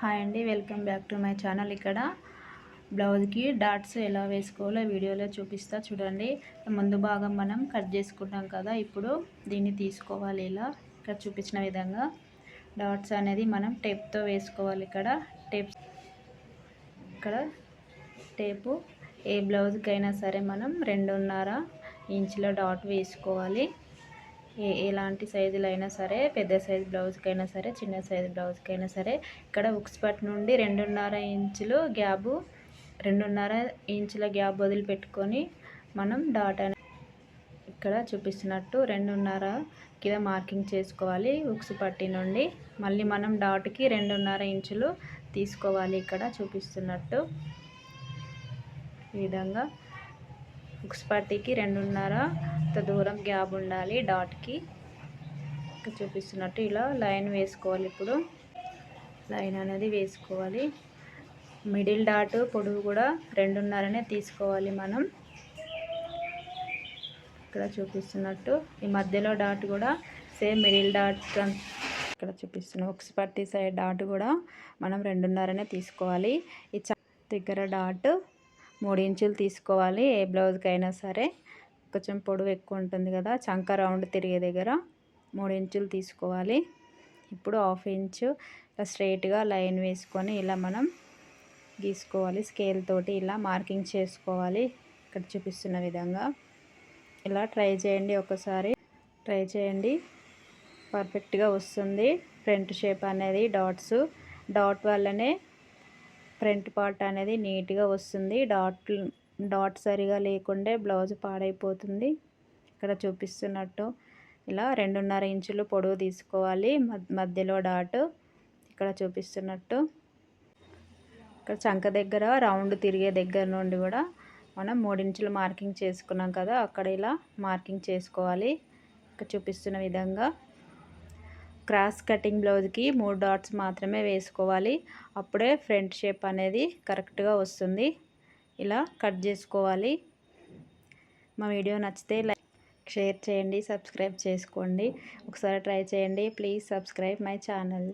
Hi అండి, welcome back to my channel. ఇక్కడ బ్లౌజ్కి డాట్స్ ఎలా వేసుకోవాలో వీడియోలో చూపిస్తా చూడండి. ముందు భాగం మనం కట్ చేసుకుంటాం కదా, ఇప్పుడు దీన్ని తీసుకోవాలి. ఇలా ఇక్కడ చూపించిన విధంగా డాట్స్ అనేది మనం టేప్తో వేసుకోవాలి. ఇక్కడ టేపు ఏ బ్లౌజ్కైనా సరే మనం 2.5 ఇంచుల డాట్ వేసుకోవాలి. ఎలాంటి సైజులు అయినా సరే, పెద్ద సైజు బ్లౌజ్కైనా సరే, చిన్న సైజు బ్లౌజ్కైనా సరే. ఇక్కడ ఉక్స్ పట్ నుండి 2.5 ఇంచులు గ్యాబు 2.5 ఇంచుల గ్యాప్ వదిలిపెట్టుకొని మనం డాట్ అనేది ఇక్కడ చూపిస్తున్నట్టు 2.5 కింద మార్కింగ్ చేసుకోవాలి. ఉక్స్ పట్టి నుండి మళ్ళీ మనం డాట్కి 2.5 ఇంచులు తీసుకోవాలి. ఇక్కడ చూపిస్తున్నట్టు ఈ విధంగా ఉక్స్ పట్టీకి 2.5 దూరం గ్యాప్ ఉండాలి డాట్కి. ఇక్కడ చూపిస్తున్నట్టు ఇలా లైన్ వేసుకోవాలి. ఇప్పుడు లైన్ అనేది వేసుకోవాలి. మిడిల్ డాట్ పొడవు కూడా 2.5నే తీసుకోవాలి మనం. ఇక్కడ చూపిస్తున్నట్టు ఈ మధ్యలో డాట్ కూడా సేమ్ మిడిల్ డాట్ ఇక్కడ చూపిస్తున్నాం. ఉక్స్ పట్టీ సైడ్ డాట్ కూడా మనం 2.5నే తీసుకోవాలి. ఈ దగ్గర డాట్ 3 ఇంచులు తీసుకోవాలి. ఏ బ్లౌజ్కైనా సరే కొంచెం పొడవు ఎక్కువ ఉంటుంది కదా, చంక రౌండ్ తిరిగే దగ్గర 3 ఇంచులు తీసుకోవాలి. ఇప్పుడు 1/2 ఇంచు ఇలా స్ట్రైట్గా లైన్ వేసుకొని ఇలా మనం గీసుకోవాలి. స్కేల్ తోటి ఇలా మార్కింగ్ చేసుకోవాలి. ఇక్కడ చూపిస్తున్న విధంగా ఇలా ట్రై చేయండి, ఒకసారి ట్రై చేయండి, పర్ఫెక్ట్గా వస్తుంది. ఫ్రంట్ షేప్ అనేది డాట్ వల్లనే ఫ్రంట్ పార్ట్ అనేది నీట్గా వస్తుంది. డాట్ సరిగా లేకుండే బ్లౌజ్ పాడైపోతుంది. ఇక్కడ చూపిస్తున్నట్టు ఇలా 2.5 ఇంచులు పొడవు తీసుకోవాలి. మధ్యలో డాట్ ఇక్కడ చూపిస్తున్నట్టు ఇక్కడ చంక దగ్గర రౌండ్ తిరిగే దగ్గర నుండి కూడా మనం 3 ఇంచులు మార్కింగ్ చేసుకున్నాం కదా, అక్కడ ఇలా మార్కింగ్ చేసుకోవాలి. ఇక్కడ చూపిస్తున్న విధంగా క్రాస్ కటింగ్ బ్లౌజ్కి 3 డాట్స్ మాత్రమే వేసుకోవాలి. అప్పుడే ఫ్రంట్ షేప్ అనేది కరెక్ట్గా వస్తుంది. ఇలా కట్ చేసుకోవాలి. మా వీడియో నచ్చితే లైక్ షేర్ చేయండి, సబ్స్క్రైబ్ చేసుకోండి. ఒకసారి ట్రై చేయండి. Please subscribe my channel.